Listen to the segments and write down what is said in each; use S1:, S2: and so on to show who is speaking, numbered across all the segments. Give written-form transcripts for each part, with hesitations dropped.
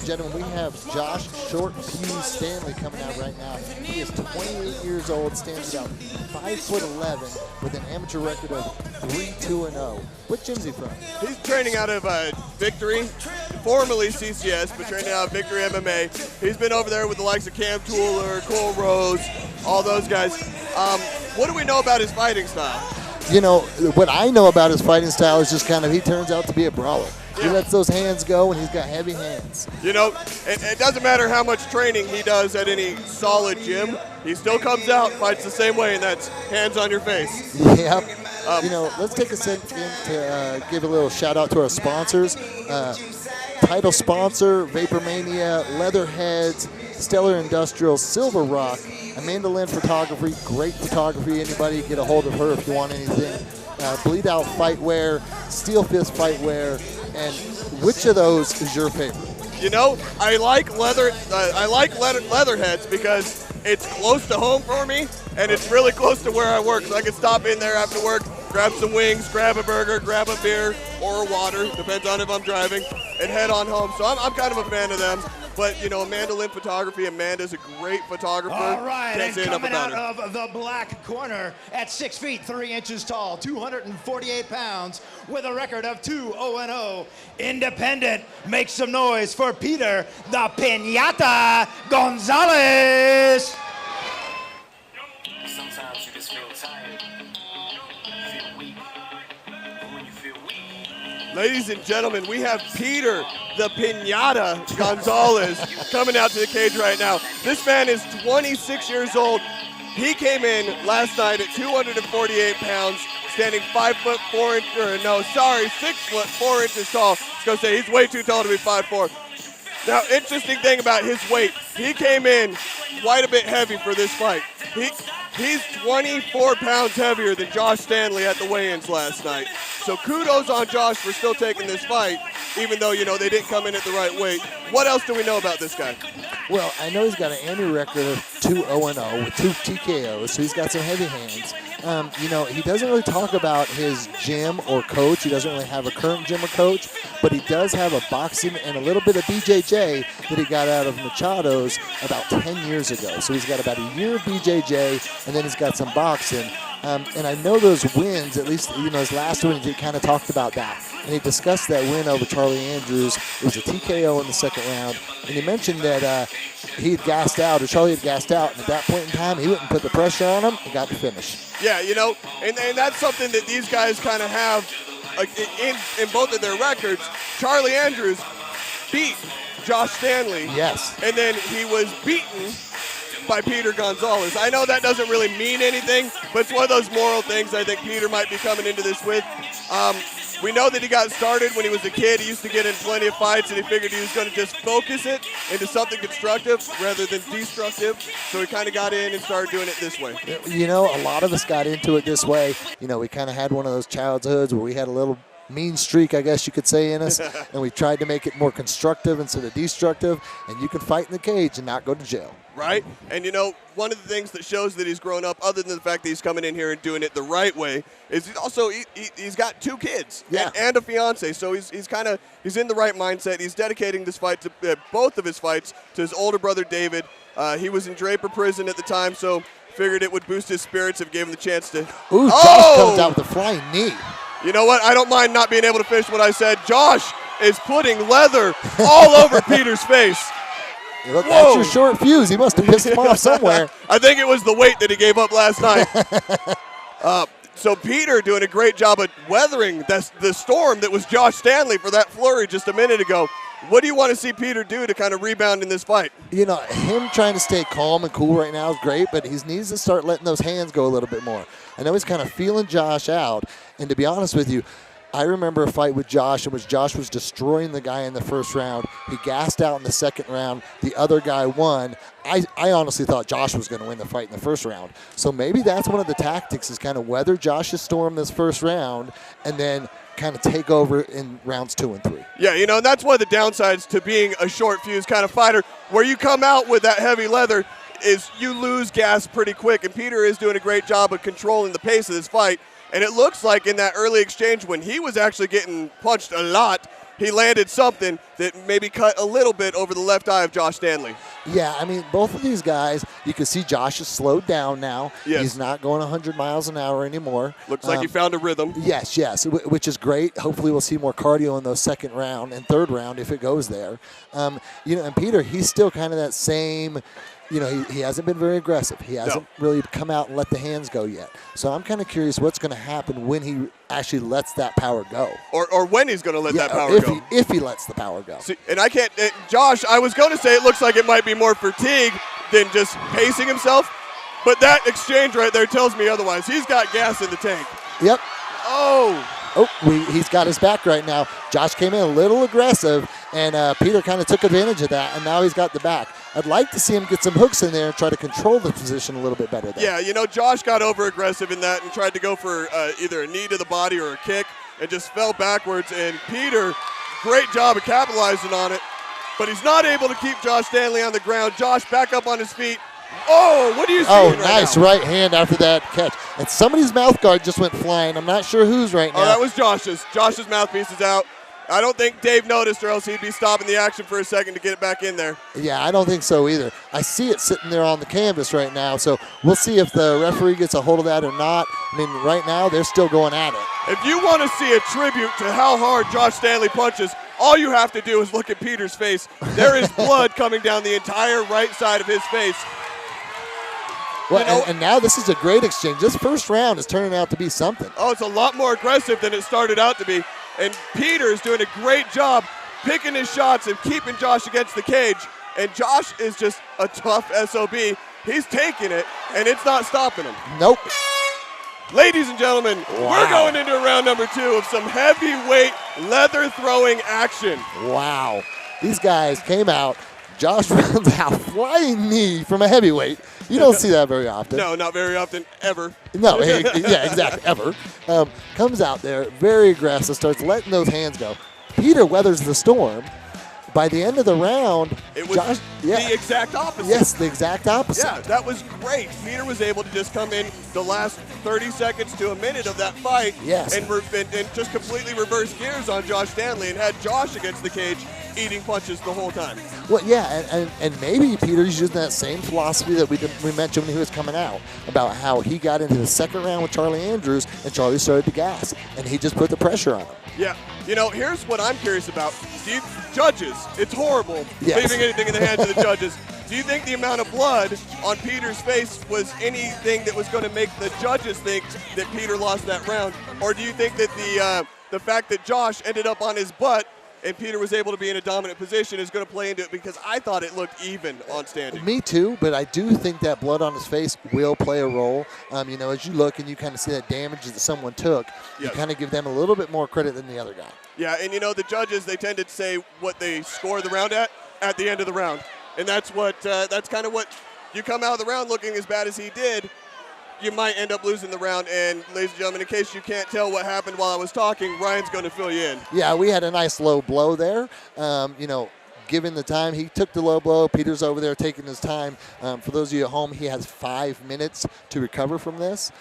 S1: gentlemen, we have Josh Short Fuse Stanley coming out right now. He is 28 years old, stands about 5'11", with an amateur record of 3-2-0. What gym is he from?
S2: He's training out of Victory, formerly CCS, but training out of Victory MMA. He's been over there with the likes of Cam Tooler, Cole Rose, all those guys. What do we know about his fighting style?
S1: You know, what I know about his fighting style is just kind of he turns out to be a brawler. Yeah. He lets those hands go, and he's got heavy hands.
S2: You know, it doesn't matter how much training he does at any solid gym. He still comes out, fights the same way, and that's hands on your face.
S1: Yep. You know, let's take a second to give a little shout-out to our sponsors. Title sponsor, Vapormania, Leatherheads, Stellar Industrial, Silver Rock, Amanda Lynn Photography, great photography. Anybody get a hold of her if you want anything. Bleed Out Fightwear, Steelfist Fightwear, and which of those is your favorite?
S2: You know, I like Leatherheads because it's close to home for me, and it's really close to where I work, so I can stop in there after work, grab some wings, grab a burger, grab a beer or a water, depends on if I'm driving, and head on home. So I'm kind of a fan of them. But, you know, Amanda Lynn Photography, Amanda's a great photographer.
S3: All right,
S2: Can't
S3: and coming out of the black corner at 6 feet 3 inches tall, 248 pounds, with a record of 2-0-0, independent. Make some noise for Peter the Piñata Gonzalez.
S4: Sometimes you just feel tired, feel weak. But when you feel weak,
S2: ladies and gentlemen, we have Peter the Piñata Gonzalez coming out to the cage right now. This man is 26 years old. He came in last night at 248 pounds, standing 6 foot 4 inches tall. I was going to say, he's way too tall to be 5'4". Now, interesting thing about his weight, he came in quite a bit heavy for this fight. He's 24 pounds heavier than Josh Stanley at the weigh-ins last night. So kudos on Josh for still taking this fight, even though, you know, they didn't come in at the right weight. What else do we know about this guy?
S1: Well, I know he's got an annual record of 2-0-0 with 2 TKOs, so he's got some heavy hands. You know, he doesn't really talk about his gym or coach. He doesn't really have a current gym or coach, but he does have a boxing and a little bit of BJJ that he got out of Machado's about 10 years ago. So he's got about a year of BJJ, and then he's got some boxing. And I know those wins, at least, you know, his last win, he kind of talked about that. And he discussed that win over Charlie Andrews. It was a TKO in the second round. And he mentioned that he had gassed out, or Charlie had gassed out. And at that point in time, he wouldn't put the pressure on him and got the finish.
S2: Yeah, you know, and that's something that these guys kind of have in both of their records. Charlie Andrews beat Josh Stanley.
S1: Yes.
S2: And then he was beaten by Peter Gonzalez. I know that doesn't really mean anything, but it's one of those moral things I think Peter might be coming into this with. We know that he got started when he was a kid. He used to get in plenty of fights, and he figured he was going to just focus it into something constructive rather than destructive. So he kind of got in and started doing it this way.
S1: You know, a lot of us got into it this way. You know, we kind of had one of those childhoods where we had a little mean streak, I guess you could say, in us, and we tried to make it more constructive instead of destructive, and you can fight in the cage and not go to jail.
S2: Right? And, you know, one of the things that shows that he's grown up, other than the fact that he's coming in here and doing it the right way, is he's also he's got 2 kids and a fiance. So he's in the right mindset. He's dedicating this fight to both of his fights to his older brother David. He was in Draper prison at the time, so figured it would boost his spirits if it gave him the chance to.
S1: Ooh, Josh comes out with a flying knee.
S2: You know what? I don't mind not being able to finish what I said. Josh is putting leather all over Peter's face.
S1: Look, that's your short fuse. He must have pissed him off somewhere.
S2: I think it was the weight that he gave up last night. So Peter doing a great job of weathering the storm that was Josh Stanley for that flurry just a minute ago. What do you want to see Peter do to kind of rebound in this fight?
S1: You know, him trying to stay calm and cool right now is great, but he needs to start letting those hands go a little bit more. I know he's kind of feeling Josh out, and to be honest with you, I remember a fight with Josh in which Josh was destroying the guy in the first round. He gassed out in the second round. The other guy won. I honestly thought Josh was going to win the fight in the first round. So maybe that's one of the tactics, is kind of weather Josh's storm this first round and then kind of take over in rounds 2 and 3.
S2: Yeah, you know, and that's one of the downsides to being a short fuse kind of fighter, where you come out with that heavy leather, is you lose gas pretty quick. And Peter is doing a great job of controlling the pace of this fight. And it looks like in that early exchange when he was actually getting punched a lot, he landed something that maybe cut a little bit over the left eye of Josh Stanley.
S1: Yeah, I mean, both of these guys, you can see Josh is slowed down now.
S2: Yes.
S1: He's not going 100 miles an hour anymore.
S2: Looks like he found a rhythm.
S1: Yes, which is great. Hopefully we'll see more cardio in those second round and third round if it goes there. And Peter, he's still kind of that same, he hasn't been very aggressive. He hasn't really come out and let the hands go yet. So I'm kind of curious what's going to happen when he actually lets that power go.
S2: Or when he's going to let that power go.
S1: If he lets the power go.
S2: See, and I can't, Josh, I was going to say it looks like it might be more fatigue than just pacing himself, but that exchange right there tells me otherwise. He's got gas in the tank.
S1: Yep.
S2: He's
S1: He's got his back right now. Josh came in a little aggressive, and Peter kind of took advantage of that, and now he's got the back. I'd like to see him get some hooks in there and try to control the position a little bit better there.
S2: Yeah, Josh got over-aggressive in that and tried to go for either a knee to the body or a kick and just fell backwards, and Peter, great job of capitalizing on it, but he's not able to keep Josh Stanley on the ground. Josh back up on his feet. Oh, what do you see right
S1: nice
S2: now?
S1: right hand after that catch. And somebody's mouth guard just went flying. I'm not sure whose right now.
S2: Oh, that was Josh's. Josh's mouthpiece is out. I don't think Dave noticed, or else he'd be stopping the action for a second to get it back in there.
S1: Yeah, I don't think so either. I see it sitting there on the canvas right now, so we'll see if the referee gets a hold of that or not. I mean, right now, they're still going at it.
S2: If you want to see a tribute to how hard Josh Stanley punches, all you have to do is look at Peter's face. There is blood coming down the entire right side of his face.
S1: Well, and now this is a great exchange. This first round is turning out to be something.
S2: Oh, it's a lot more aggressive than it started out to be. And Peter's doing a great job picking his shots and keeping Josh against the cage. And Josh is just a tough SOB. He's taking it, and it's not stopping him.
S1: Nope.
S2: Ladies and gentlemen, we're going into round number 2 of some heavyweight leather throwing action.
S1: Wow. These guys came out. Josh runs out flying knee from a heavyweight. You don't see that very often.
S2: No, not very often, ever.
S1: No, yeah, exactly, ever. Comes out there, very aggressive, starts letting those hands go. Peter weathers the storm. By the end of the round,
S2: it was the exact opposite.
S1: Yes, the exact opposite.
S2: Yeah, that was great. Peter was able to just come in the last 30 seconds to a minute of that fight and just completely reverse gears on Josh Stanley and had Josh against the cage eating punches the whole time.
S1: Well, yeah, and maybe Peter's using that same philosophy that we mentioned when he was coming out about how he got into the second round with Charlie Andrews and Charlie started to gas, and he just put the pressure on him.
S2: Yeah. Here's what I'm curious about. Judges, it's horrible leaving anything in the hands of the judges. Do you think the amount of blood on Peter's face was anything that was going to make the judges think that Peter lost that round? Or do you think that the fact that Josh ended up on his butt and Peter was able to be in a dominant position is going to play into it? Because I thought it looked even on standing.
S1: Me too, but I do think that blood on his face will play a role. As you look and you kind of see that damage that someone took, you kind of give them a little bit more credit than the other guy.
S2: Yeah, and the judges, they tend to say what they score the round at the end of the round. And that's kind of what you come out of the round looking as bad as he did, you might end up losing the round. And ladies and gentlemen, in case you can't tell what happened while I was talking, Ryan's going to fill you in.
S1: Yeah, we had a nice low blow there. Given the time, he took the low blow. Peter's over there taking his time. For those of you at home, he has 5 minutes to recover from this.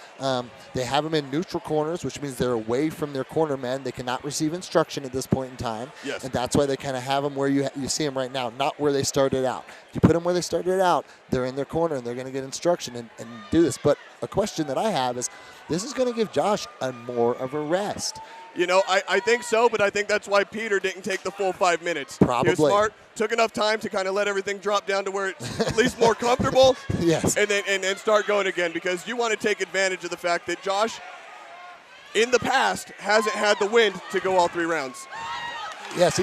S1: They have him in neutral corners, which means they're away from their corner men. They cannot receive instruction at this point in time.
S2: Yes.
S1: And that's why they kind of have them where you see them right now, not where they started out. If you put them where they started out, they're in their corner and they're going to get instruction and do this. But a question that I have is, this is going to give Josh more of a rest.
S2: I think so, but I think that's why Peter didn't take the full 5 minutes.
S1: Probably.
S2: He was smart, took enough time to kind of let everything drop down to where it's at least more comfortable.
S1: Yes.
S2: And then start going again, because you want to take advantage of the fact that Josh, in the past, hasn't had the wind to go all 3 rounds.
S1: Yes,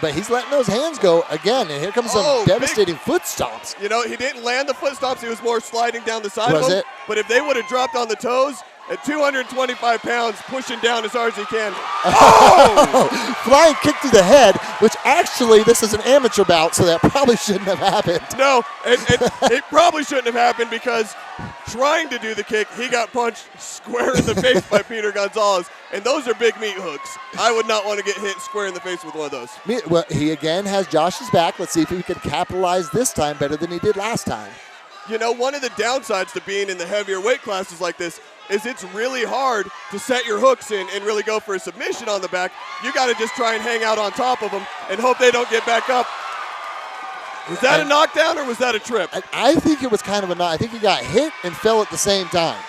S1: but he's letting those hands go again, and here comes some devastating foot stomps.
S2: He didn't land the foot stomps. He was more sliding down the side
S1: of
S2: him.
S1: It?
S2: But if they would have dropped on the toes, at 225 pounds, pushing down as hard as he can. Oh!
S1: Flying kick to the head, which actually, this is an amateur bout, so that probably shouldn't have happened.
S2: No, it probably shouldn't have happened, because trying to do the kick, he got punched square in the face by Peter Gonzalez, and those are big meat hooks. I would not want to get hit square in the face with one of those.
S1: Well, he again has Josh's back. Let's see if he can capitalize this time better than he did last time.
S2: One of the downsides to being in the heavier weight classes like this, is it's really hard to set your hooks in and really go for a submission on the back. You got to just try and hang out on top of them and hope they don't get back up. Was that a knockdown or was that a trip?
S1: I think it was kind of a knock. I think he got hit and fell at the same time.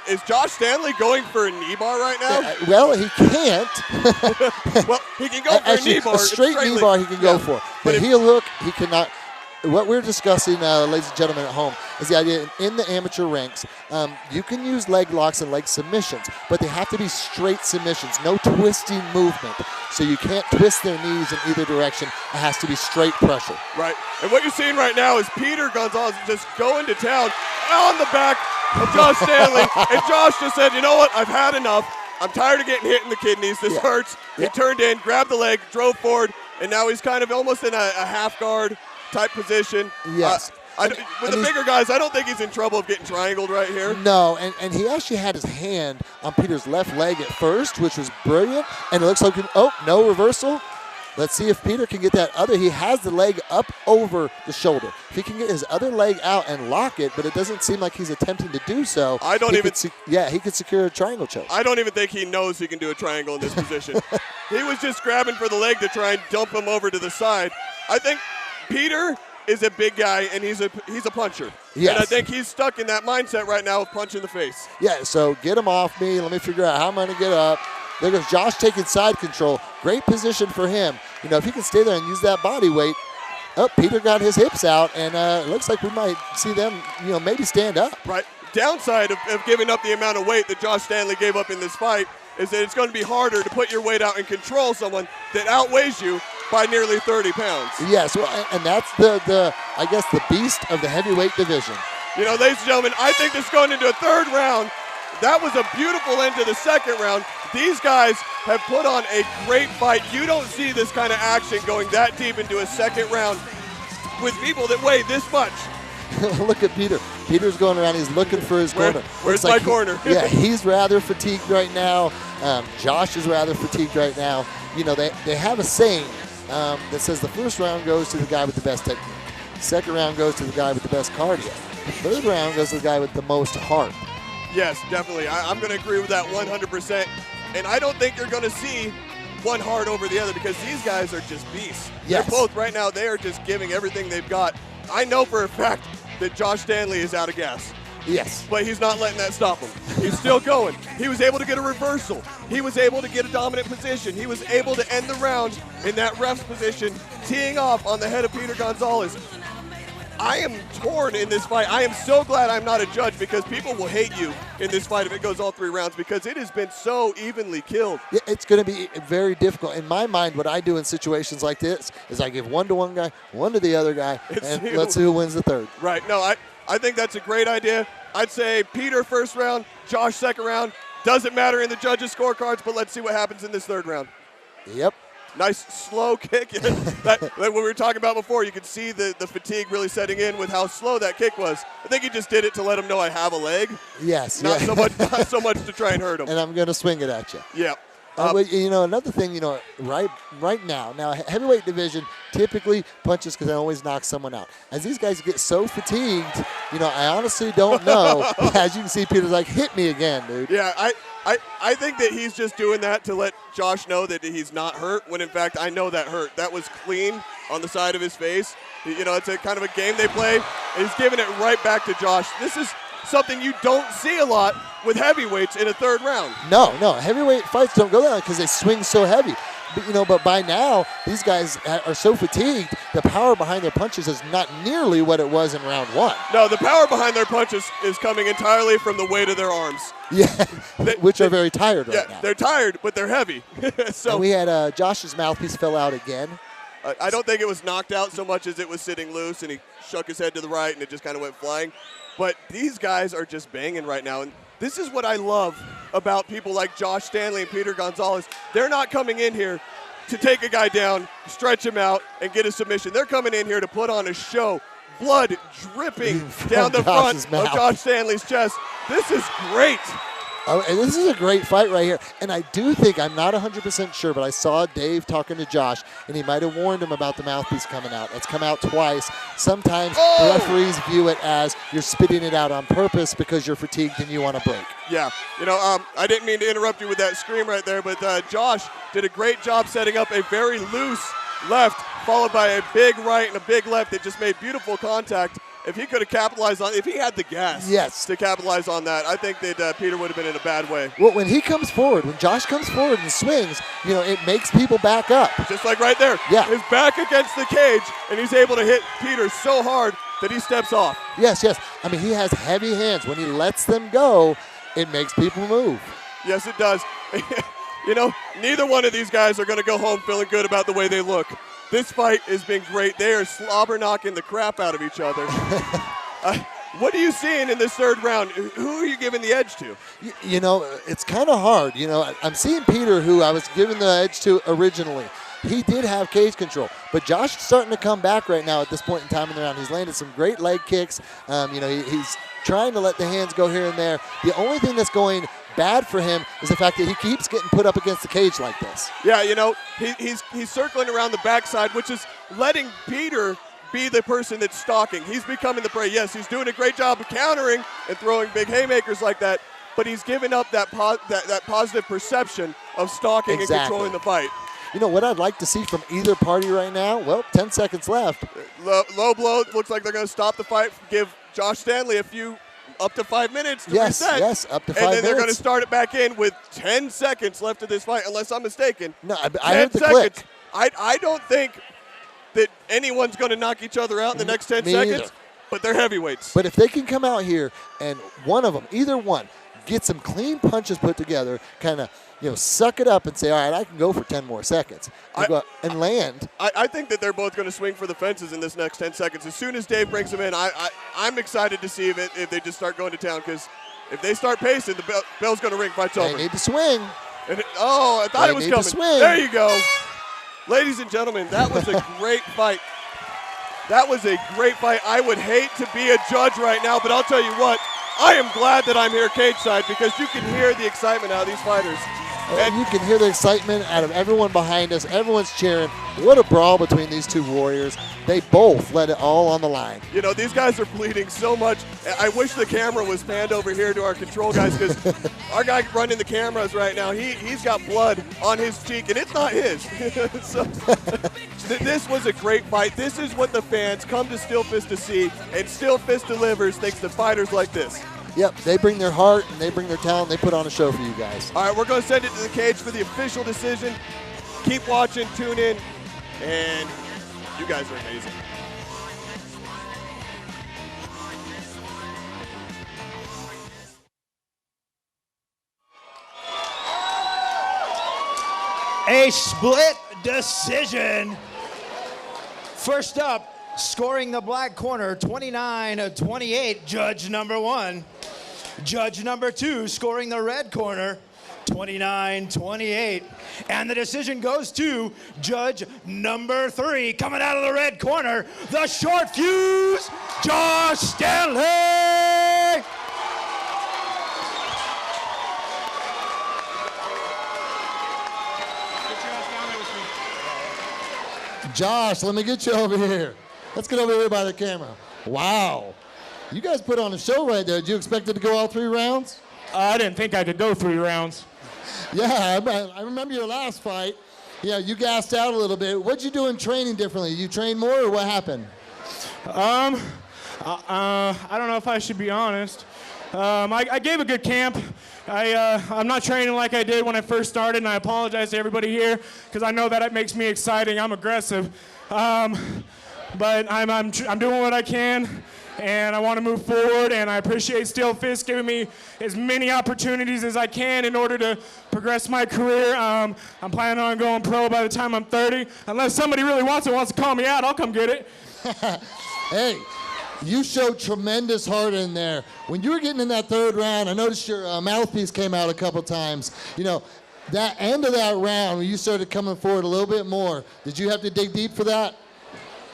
S2: Is Josh Stanley going for a knee bar right now?
S1: Well, he can't.
S2: Well, he can go for
S1: Actually,
S2: a knee bar.
S1: A straight knee bar he can go for. But
S2: if,
S1: heel hook, he cannot. What we're discussing, ladies and gentlemen at home, is the idea in the amateur ranks, you can use leg locks and leg submissions, but they have to be straight submissions, no twisting movement. So you can't twist their knees in either direction. It has to be straight pressure.
S2: Right. And what you're seeing right now is Peter Gonzalez just going to town on the back of Josh Stanley. And Josh just said, you know what, I've had enough. I'm tired of getting hit in the kidneys. This hurts. He turned in, grabbed the leg, drove forward, and now he's kind of almost in a half guard type position.
S1: Yes.
S2: With the bigger guys, I don't think he's in trouble of getting triangled right here.
S1: No, and he actually had his hand on Peter's left leg at first, which was brilliant. And it looks like, no reversal. Let's see if Peter can get that other. He has the leg up over the shoulder. If he can get his other leg out and lock it, but it doesn't seem like he's attempting to do so. He could secure a triangle choke.
S2: I don't even think he knows he can do a triangle in this position. He was just grabbing for the leg to try and dump him over to the side. I think Peter is a big guy, and he's a puncher.
S1: Yes.
S2: And I think he's stuck in that mindset right now of punching the face.
S1: Yeah, so get him off me. Let me figure out how I'm going to get up. There goes Josh taking side control. Great position for him. You know, if he can stay there and use that body weight. Peter got his hips out, and it looks like we might see them, maybe stand up.
S2: Right. Downside of giving up the amount of weight that Josh Stanley gave up in this fight is that it's going to be harder to put your weight out and control someone that outweighs you by nearly 30 pounds.
S1: Yes, well, and that's the beast of the heavyweight division.
S2: Ladies and gentlemen, I think this is going into a third round. That was a beautiful end to the second round. These guys have put on a great fight. You don't see this kind of action going that deep into a second round with people that weigh this much.
S1: Look at Peter. Peter's going around. He's looking for his corner.
S2: Where's my corner?
S1: Yeah, he's rather fatigued right now. Josh is rather fatigued right now. They have a saying that says the first round goes to the guy with the best technique. Second round goes to the guy with the best cardio. The third round goes to the guy with the most heart.
S2: Yes, definitely. I'm going to agree with that 100%. And I don't think you're going to see one heart over the other because these guys are just beasts.
S1: Yes.
S2: They're both right now, they are just giving everything they've got. I know for a fact that Josh Stanley is out of gas.
S1: Yes.
S2: But he's not letting that stop him. He's still going. He was able to get a reversal. He was able to get a dominant position. He was able to end the round in that ref's position, teeing off on the head of Peter Gonzalez. I am torn in this fight. I am so glad I'm not a judge because people will hate you in this fight if it goes all 3 rounds because it has been so evenly killed.
S1: Yeah, it's going to be very difficult. In my mind, what I do in situations like this is I give one to one guy, one to the other guy, and let's see who wins the third.
S2: Right. No, I think that's a great idea. I'd say Peter first round, Josh second round. Doesn't matter in the judges' scorecards, but let's see what happens in this third round.
S1: Yep.
S2: Nice slow kick. That what we were talking about before, you could see the fatigue really setting in with how slow that kick was. I think he just did it to let him know I have a leg.
S1: Yes.
S2: Not so much to try and hurt him.
S1: And I'm going to swing it at you.
S2: Yeah.
S1: But, another thing, right now, heavyweight division typically punches because they always knock someone out. As these guys get so fatigued, I honestly don't know. As you can see, Peter's like, hit me again, dude.
S2: Yeah, I think that he's just doing that to let Josh know that he's not hurt, when in fact I know that hurt. That was clean on the side of his face. It's a kind of a game they play, and he's giving it right back to Josh. This is something you don't see a lot with heavyweights in a third round.
S1: No, heavyweight fights don't go that long because they swing so heavy. But by now, these guys are so fatigued, the power behind their punches is not nearly what it was in round 1.
S2: No, the power behind their punches is coming entirely from the weight of their arms.
S1: Yeah, which are very tired right now.
S2: Yeah, they're tired, but they're heavy. So
S1: and we had Josh's mouthpiece fell out again.
S2: I don't think it was knocked out so much as it was sitting loose, and he shook his head to the right, and it just kind of went flying. But these guys are just banging right now, and this is what I love about people like Josh Stanley and Peter Gonzalez. They're not coming in here to take a guy down, stretch him out, and get a submission. They're coming in here to put on a show, blood dripping down the front of Josh Stanley's chest. This is great.
S1: Oh, and this is a great fight right here. And I do think, I'm not 100% sure, but I saw Dave talking to Josh, and he might have warned him about the mouthpiece coming out. It's come out twice. Sometimes the referees view it as you're spitting it out on purpose because you're fatigued and you want to break.
S2: Yeah, I didn't mean to interrupt you with that scream right there, but Josh did a great job setting up a very loose left, followed by a big right and a big left that just made beautiful contact. If he could have capitalized on, if he had the gas to capitalize on that, I think that Peter would have been in a bad way.
S1: Well, when he comes forward, when Josh comes forward and swings, it makes people back up.
S2: Just like right there.
S1: Yeah.
S2: His back against the cage, and he's able to hit Peter so hard that he steps off.
S1: Yes. I mean, he has heavy hands. When he lets them go, it makes people move.
S2: Yes, it does. Neither one of these guys are going to go home feeling good about the way they look. This fight has been great. They are slobber knocking the crap out of each other. What are you seeing in this third round? Who are you giving the edge to?
S1: It's kind of hard. I'm seeing Peter, who I was giving the edge to originally. He did have cage control, but Josh is starting to come back right now at this point in time in the round. He's landed some great leg kicks. He's trying to let the hands go here and there. The only thing that's going bad for him is the fact that he keeps getting put up against the cage like this.
S2: Yeah, he's circling around the backside, which is letting Peter be the person that's stalking. He's becoming the prey. Yes, he's doing a great job of countering and throwing big haymakers like that, but he's given up that positive perception of stalking and controlling the fight.
S1: What I'd like to see from either party right now, 10 seconds left.
S2: Low blow. Looks like they're going to stop the fight, give Josh Stanley up to 5 minutes to reset.
S1: Yes, up to 5 minutes.
S2: And then they're going to start it back in with 10 seconds left of this fight, unless I'm mistaken.
S1: No, I heard the click.
S2: I don't think that anyone's going to knock each other out in the next 10 seconds,
S1: either.
S2: But they're heavyweights.
S1: But if they can come out here and one of them, either one, get some clean punches put together, kind of, suck it up and say, all right, I can go for 10 more seconds and land.
S2: I think that they're both going to swing for the fences in this next 10 seconds. As soon as Dave brings them in, I'm excited to see if they just start going to town, because if they start pacing, the bell's going to ring. Fight's over.
S1: They need to swing.
S2: I thought it was coming. There you go. Ladies and gentlemen, that was a great fight. That was a great fight. I would hate to be a judge right now, but I'll tell you what, I am glad that I'm here cage side, because you can hear the excitement out of these fighters.
S1: And you can hear the excitement out of everyone behind us. Everyone's cheering. What a brawl between these two warriors. They both let it all on the line.
S2: These guys are bleeding so much. I wish the camera was panned over here to our control guys, because our guy running the cameras right now, he's got blood on his cheek, and it's not his. So, this was a great fight. This is what the fans come to Steelfist to see, and Steelfist delivers thanks to fighters like this.
S1: Yep, they bring their heart and they bring their talent. They put on a show for you guys.
S2: All right, we're going to send it to the cage for the official decision. Keep watching, tune in, and you guys are amazing.
S3: A split decision. First up, scoring the black corner, 29-28, judge number 1. Judge number 2, scoring the red corner, 29-28. And the decision goes to judge number 3, coming out of the red corner, the short fuse, Josh Stanley!
S1: Josh, let me get you over here. Let's get over here by the camera. Wow. You guys put on a show right there. Did you expect it to go all 3 rounds?
S5: I didn't think I could go 3 rounds.
S1: Yeah, I remember your last fight. Yeah, you gassed out a little bit. What'd you do in training differently? You train more, or what happened?
S5: I don't know if I should be honest. I gave a good camp. I'm not training like I did when I first started, and I apologize to everybody here because I know that it makes me exciting. I'm aggressive, but I'm doing what I can, and I want to move forward. And I appreciate Steelfist giving me as many opportunities as I can in order to progress my career. I'm planning on going pro by the time I'm 30. Unless somebody really wants to call me out, I'll come get it.
S1: Hey. You showed tremendous heart in there. When you were getting in that 3rd round, I noticed your mouthpiece came out a couple times. That end of that round, when you started coming forward a little bit more, did you have to dig deep for that?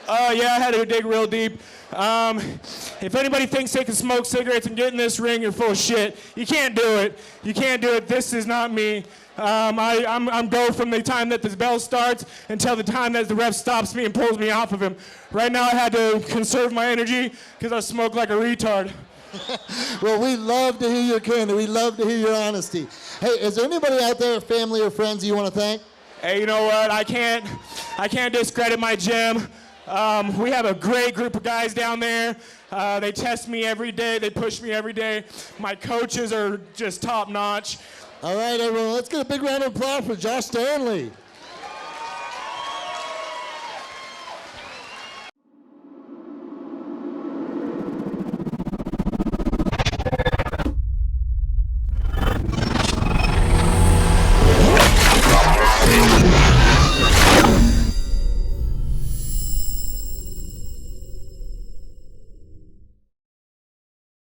S5: Yeah, I had to dig real deep. If anybody thinks they can smoke cigarettes and get in this ring, you're full of shit. You can't do it. You can't do it. This is not me. I'm go from the time that the bell starts until the time that the ref stops me and pulls me off of him. Right now I had to conserve my energy because I smoke like a retard.
S1: Well, we love to hear your candor. We love to hear your honesty. Hey, is there anybody out there, family or friends you want to thank?
S5: Hey, you know what? I can't discredit my gym. We have a great group of guys down there. They test me every day. They push me every day. My coaches are just top notch.
S1: All right, everyone, let's get a big round of applause for Josh Stanley.